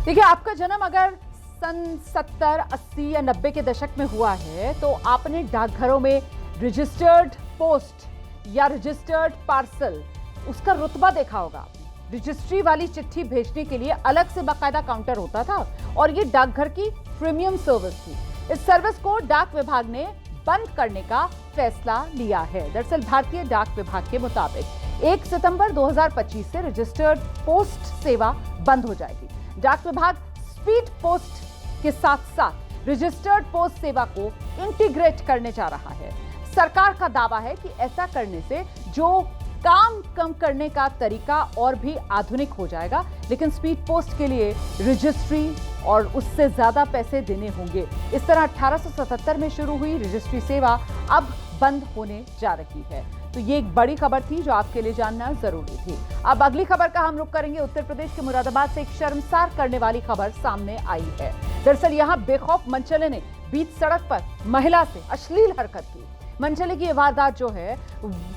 देखिए, आपका जन्म अगर सन 70, 80 या 90 के दशक में हुआ है तो आपने डाकघरों में रजिस्टर्ड पोस्ट या रजिस्टर्ड पार्सल उसका रुतबा देखा होगा। रजिस्ट्री वाली चिट्ठी भेजने के लिए अलग से बाकायदा काउंटर होता था और ये डाकघर की प्रीमियम सर्विस थी। इस सर्विस को डाक विभाग ने बंद करने का फैसला लिया है। दरअसल भारतीय डाक विभाग के मुताबिक 1 सितंबर 2025 से रजिस्टर्ड पोस्ट सेवा बंद हो जाएगी। डाक विभाग स्पीड पोस्ट के साथ साथ रजिस्टर्ड पोस्ट सेवा को इंटीग्रेट करने जा रहा है। सरकार का दावा है कि ऐसा करने से जो काम कम करने का तरीका और भी आधुनिक हो जाएगा, लेकिन स्पीड पोस्ट के लिए रजिस्ट्री और उससे ज्यादा पैसे देने होंगे। इस तरह 1877 में शुरू हुई रजिस्ट्री सेवा अब बंद होने जा रही है। तो ये एक बड़ी खबर थी जो आपके लिए जानना जरूरी थी। अब अगली खबर का हम रुख करेंगे। उत्तर प्रदेश के मुरादाबाद से एक शर्मसार करने वाली खबर सामने आई है। दरअसल यहां बेखौफ मनचले ने बीच सड़क पर महिला से अश्लील हरकत की। मनचले की वारदात जो है,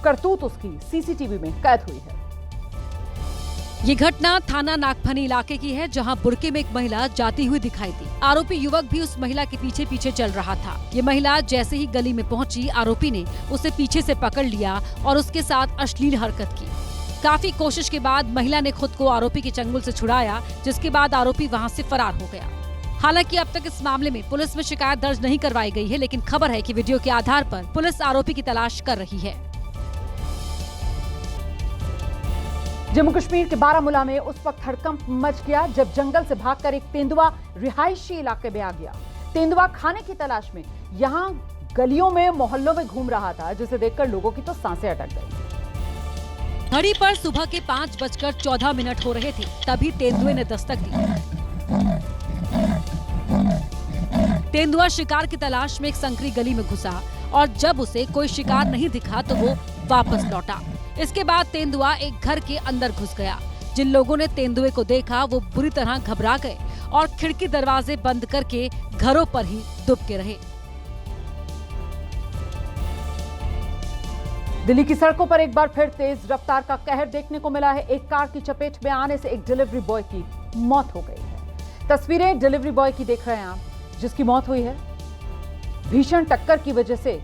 करतूत उसकी सीसीटीवी में कैद हुई है। ये घटना थाना नागफनी इलाके की है, जहां बुर्के में एक महिला जाती हुई दिखाई दी। आरोपी युवक भी उस महिला के पीछे पीछे चल रहा था। ये महिला जैसे ही गली में पहुंची, आरोपी ने उसे पीछे से पकड़ लिया और उसके साथ अश्लील हरकत की। काफी कोशिश के बाद महिला ने खुद को आरोपी के चंगुल से छुड़ाया, जिसके बाद आरोपी वहाँ से फरार हो गया। हालांकि अब तक इस मामले में पुलिस में शिकायत दर्ज नहीं करवाई गई है, लेकिन खबर है कि वीडियो के आधार पर पुलिस आरोपी की तलाश कर रही है। जम्मू कश्मीर के बारामूला में उस वक्त हड़कंप मच गया जब जंगल से भागकर एक तेंदुआ रिहायशी इलाके में आ गया। तेंदुआ खाने की तलाश में यहां गलियों में, मोहल्लों में घूम रहा था, जिसे देखकर लोगों की तो सांसें अटक गई। घड़ी पर सुबह के 5:14 हो रहे थे, तभी तेंदुए ने दस्तक दी। तेंदुआ शिकार की तलाश में एक संकरी गली में घुसा और जब उसे कोई शिकार नहीं दिखा तो वो वापस लौटा। इसके बाद तेंदुआ एक घर के अंदर घुस गया। जिन लोगों ने तेंदुए को देखा वो बुरी तरह घबरा गए और खिड़की दरवाजे बंद करके घरों पर ही दुबके रहे। दिल्ली की सड़कों पर एक बार फिर तेज रफ्तार का कहर देखने को मिला है। एक कार की चपेट में आने से एक डिलीवरी बॉय की मौत हो गई है। तस्वीरें डिलीवरी बॉय की देख रहे हैं आप, जिसकी मौत हुई है। भीषण टक्कर की वजह से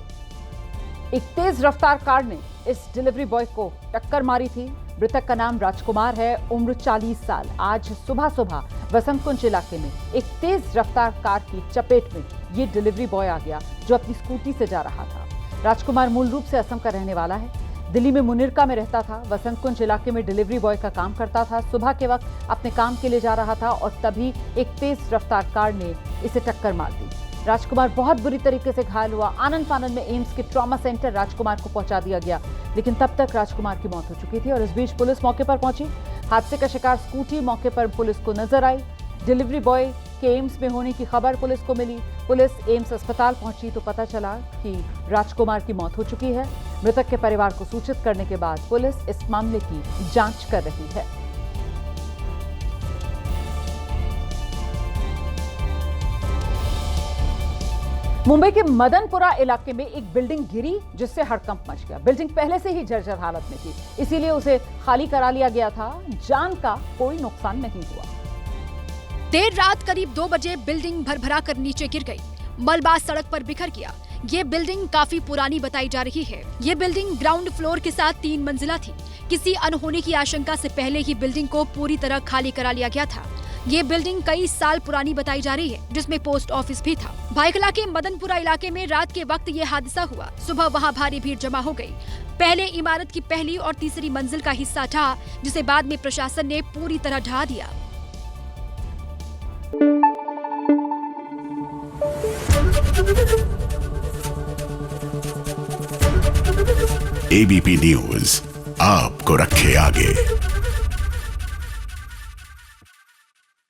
एक तेज रफ्तार कार ने इस डिलीवरी बॉय को टक्कर मारी थी। मृतक का नाम राजकुमार है, उम्र 40 साल। आज सुबह सुबह वसंत कुंज इलाके में एक तेज रफ्तार कार की चपेट में ये डिलीवरी बॉय आ गया, जो अपनी स्कूटी से जा रहा था। राजकुमार मूल रूप से असम का रहने वाला है। दिल्ली में मुनिरका में रहता था। वसंत कुंज इलाके में डिलीवरी बॉय का काम करता था। सुबह के वक्त अपने काम के लिए जा रहा था और तभी एक तेज रफ्तार कार ने इसे टक्कर मार दी। राजकुमार बहुत बुरी तरीके से घायल हुआ। आनंद फानंद में एम्स के ट्रॉमा सेंटर राजकुमार को पहुंचा दिया गया, लेकिन तब तक राजकुमार की मौत हो चुकी थी और इस बीच पुलिस मौके पर पहुंची। हादसे का शिकार स्कूटी मौके पर पुलिस को नजर आई। डिलीवरी बॉय के एम्स में होने की खबर पुलिस को मिली। पुलिस एम्स अस्पताल पहुंची तो पता चला कि राजकुमार की मौत हो चुकी है। मृतक के परिवार को सूचित करने के बाद पुलिस इस मामले की जांच कर रही है। मुंबई के मदनपुरा इलाके में एक बिल्डिंग गिरी, जिससे हड़कंप मच गया। बिल्डिंग पहले से ही जर्जर हालत में थी, इसीलिए उसे खाली करा लिया गया था। जान का कोई नुकसान नहीं हुआ। देर रात करीब 2 बजे बिल्डिंग भरभरा कर नीचे गिर गई। मलबा सड़क पर बिखर गया। ये बिल्डिंग काफी पुरानी बताई जा रही है। ये बिल्डिंग ग्राउंड फ्लोर के साथ 3 मंजिला थी। किसी अनहोनी की आशंका से पहले ही बिल्डिंग को पूरी तरह खाली करा लिया गया था। ये बिल्डिंग कई साल पुरानी बताई जा रही है, जिसमें पोस्ट ऑफिस भी था। भाईखला के मदनपुरा इलाके में रात के वक्त ये हादसा हुआ। सुबह वहाँ भारी भीड़ जमा हो गई। पहले इमारत की पहली और तीसरी मंजिल का हिस्सा ढहा, जिसे बाद में प्रशासन ने पूरी तरह ढहा दिया। एबीपी न्यूज आपको रखे आगे।